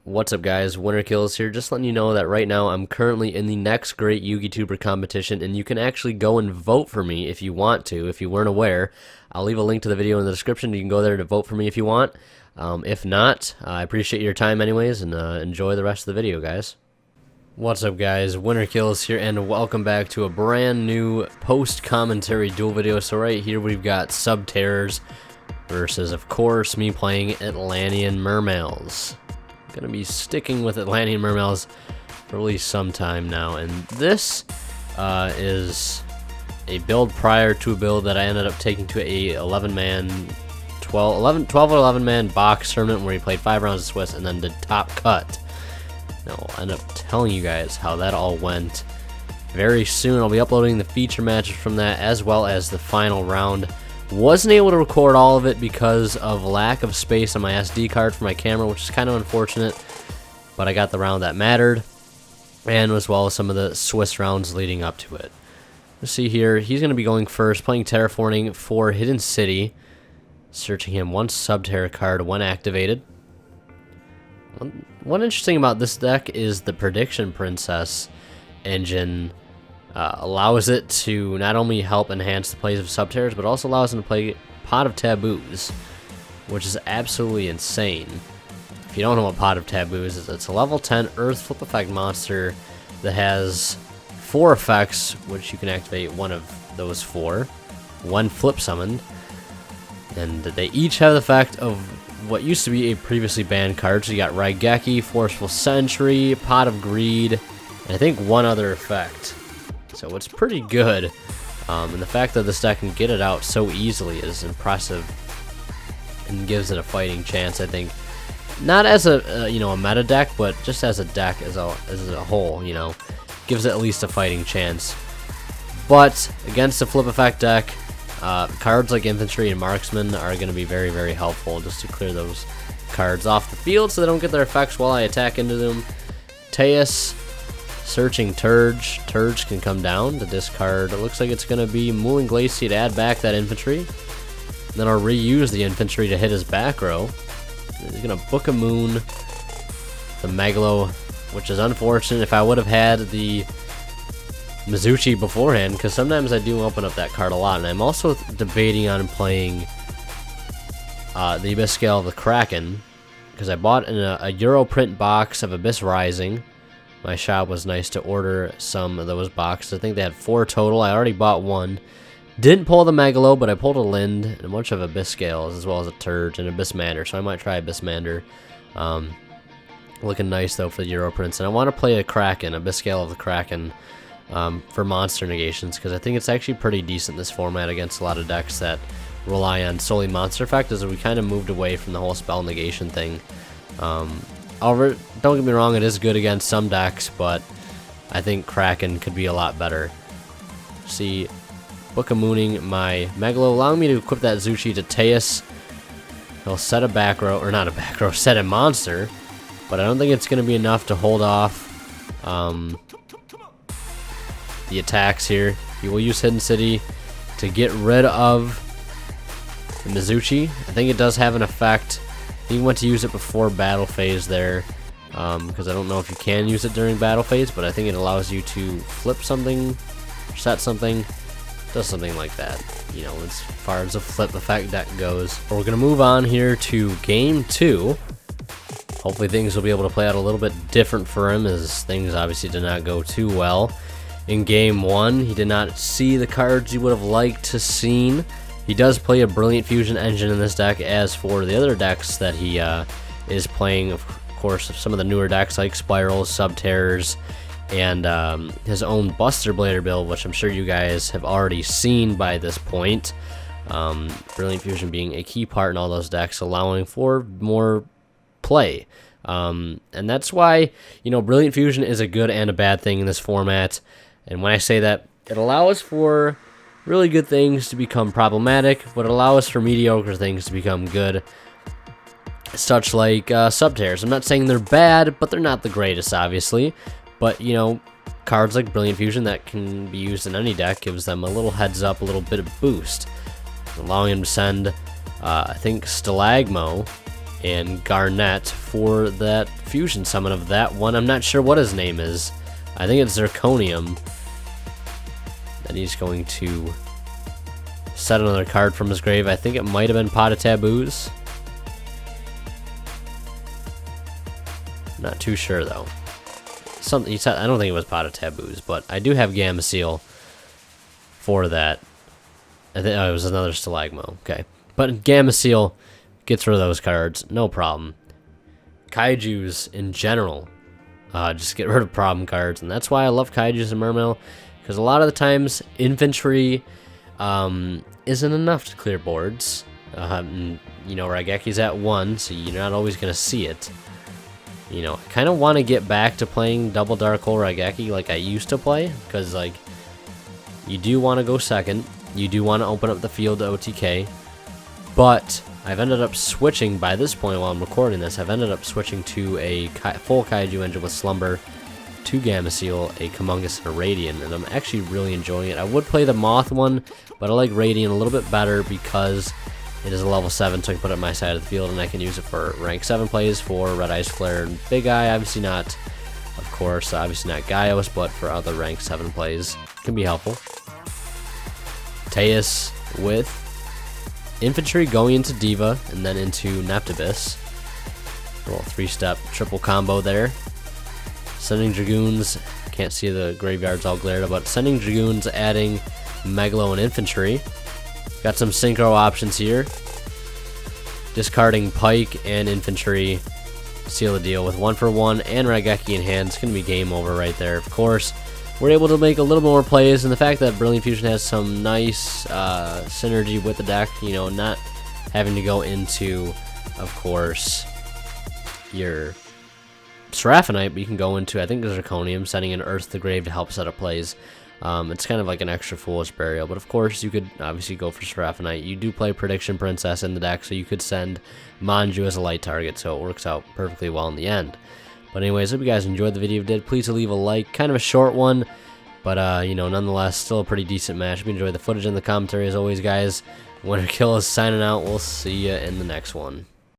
What's up, guys? Winter Kills here, just letting you know that right now I'm currently in the next great YouTuber competition, and you can actually go and vote for me if you want to. If you weren't aware, I'll leave a link to the video in the description. You can go there to vote for me if you want. If not, I appreciate your time anyways, and enjoy the rest of the video, guys. What's up, guys? Winter Kills here, and welcome back to a brand new post-commentary duel video. So right here we've got Subterrors versus, of course, me playing Atlantean Mermails. Gonna be sticking with Atlantean Mermails for at least some time now, and this is a build prior to a build that I ended up taking to a 12 or 11 man box tournament where he played 5 rounds of Swiss and then did top cut. Now I'll end up telling you guys how that all went very soon. I'll be uploading the feature matches from that as well as the final round. Wasn't able to record all of it because of lack of space on my SD card for my camera, which is kind of unfortunate, but I got the round that mattered, and as well as some of the Swiss rounds leading up to it. Let's see here, he's going to be going first, playing Terraforming for Hidden City, searching him one Subterror card when activated. One interesting about this deck is the Prediction Princess engine allows it to not only help enhance the plays of Subterrors, but also allows them to play Pot of Taboos, which is absolutely insane. If you don't know what Pot of Taboos is, it's a level 10 Earth Flip Effect monster that has 4 effects, which you can activate one of those 4, one flip summoned, and they each have the effect of what used to be a previously banned card. So you got Raigeki, Forceful Sentry, Pot of Greed, and I think one other effect. So it's pretty good, and the fact that this deck can get it out so easily is impressive, and gives it a fighting chance. I think, not as a a meta deck, but just as a deck as a whole, gives it at least a fighting chance. But against the flip effect deck, cards like Infantry and Marksman are going to be very, very helpful just to clear those cards off the field so they don't get their effects while I attack into them. Teus, searching Turge. Turge can come down to discard. It looks like it's going to be Mooling Glacier to add back that infantry. Then I'll reuse the infantry to hit his back row. He's going to Book a Moon, the Megalo, which is unfortunate. If I would have had the Mizuchi beforehand, because sometimes I do open up that card a lot, and I'm also debating on playing the Abyss Scale of the Kraken, because I bought in a Euro print box of Abyss Rising. My shop was nice to order some of those boxes. I think they had 4 total. I already bought one. Didn't pull the Megalo, but I pulled a Lind and a bunch of Abyss Scales, as well as a Turge and Abyss Mander, so I might try Abyss Mander. Looking nice, though, for the Euro prints. And I want to play a Kraken, Abyss Scale of the Kraken, for monster negations, because I think it's actually pretty decent in this format against a lot of decks that rely on solely monster effect, as we kind of moved away from the whole spell negation thing. However, don't get me wrong, it is good against some decks, but I think Kraken could be a lot better. See, Book of Mooning my Megalo, allowing me to equip that Zuchi to Teus. He'll set a back row, or not a back row, set a monster, but I don't think it's going to be enough to hold off the attacks here. He will use Hidden City to get rid of the Mizuchi. I think it does have an effect. He went to use it before battle phase there, because I don't know if you can use it during battle phase, but I think it allows you to flip something, set something, does something like that, as far as the flip effect deck goes. But we're going to move on here to game 2. Hopefully things will be able to play out a little bit different for him, as things obviously did not go too well. In game 1, he did not see the cards he would have liked to seen. He does play a Brilliant Fusion engine in this deck, as for the other decks that he is playing, of course, some of the newer decks like Spirals, Subterrors, and his own Buster Blader build, which I'm sure you guys have already seen by this point. Brilliant Fusion being a key part in all those decks, allowing for more play. And that's why, Brilliant Fusion is a good and a bad thing in this format. And when I say that, it allows for really good things to become problematic, but it allows for mediocre things to become good, such like Subterrors. I'm not saying they're bad, but they're not the greatest, obviously. But, cards like Brilliant Fusion that can be used in any deck gives them a little heads up, a little bit of boost, allowing him to send, I think, Stalagmo and Garnet for that fusion summon of that one. I'm not sure what his name is. I think it's Zirconium. And he's going to set another card from his grave. I think it might have been Pot of Taboos. Not too sure though. Something he said. I don't think it was Pot of Taboos, but I do have Gamma Seal for that. I think it was another Stalagmo. Okay, but Gamma Seal gets rid of those cards, no problem. Kaiju's in general, just get rid of problem cards, and that's why I love Kaiju's and Mermail, because a lot of the times infantry isn't enough to clear boards. And, you know, Raigeki's at 1, so you're not always gonna see it. You know, I kind of want to get back to playing double Dark Hole Raigeki like I used to play, because, like, you do want to go second, you do want to open up the field to OTK, but I've ended up switching, by this point while I'm recording this, I've ended up switching to a full Kaiju engine with Slumber, 2 Gamma Seal, a Kamungus, and a Radiant, and I'm actually really enjoying it. I would play the Moth one, but I like Radiant a little bit better because it is a level 7, so I can put it on my side of the field, and I can use it for rank 7 plays for Red Eyes Flare and Big Eye. Obviously not, of course, obviously not Gaios, but for other rank 7 plays, can be helpful. Teus with Infantry going into Diva, and then into Neptibus. A little 3-step triple combo there. Sending Dragoons, can't see the graveyards all glared, but sending Dragoons, adding Megalo and Infantry. Got some synchro options here. Discarding Pike and Infantry. Seal the deal with 1-for-1 and Raigeki in hand. It's going to be game over right there. Of course, we're able to make a little more plays, and the fact that Brilliant Fusion has some nice synergy with the deck, you know, not having to go into, of course, your Seraphonite, but you can go into, I think, Zirconium, sending an Earth to the Grave to help set up plays. It's kind of like an extra foolish burial, but of course you could obviously go for Seraphonite. You do play Prediction Princess in the deck, so you could send Manju as a light target, so it works out perfectly well in the end. But anyways, hope you guys enjoyed the video. If you did, please leave a like. Kind of a short one, but you know, nonetheless, still a pretty decent match. If you enjoyed the footage and the commentary, as always, guys, Winter Kill is signing out. We'll see you in the next one.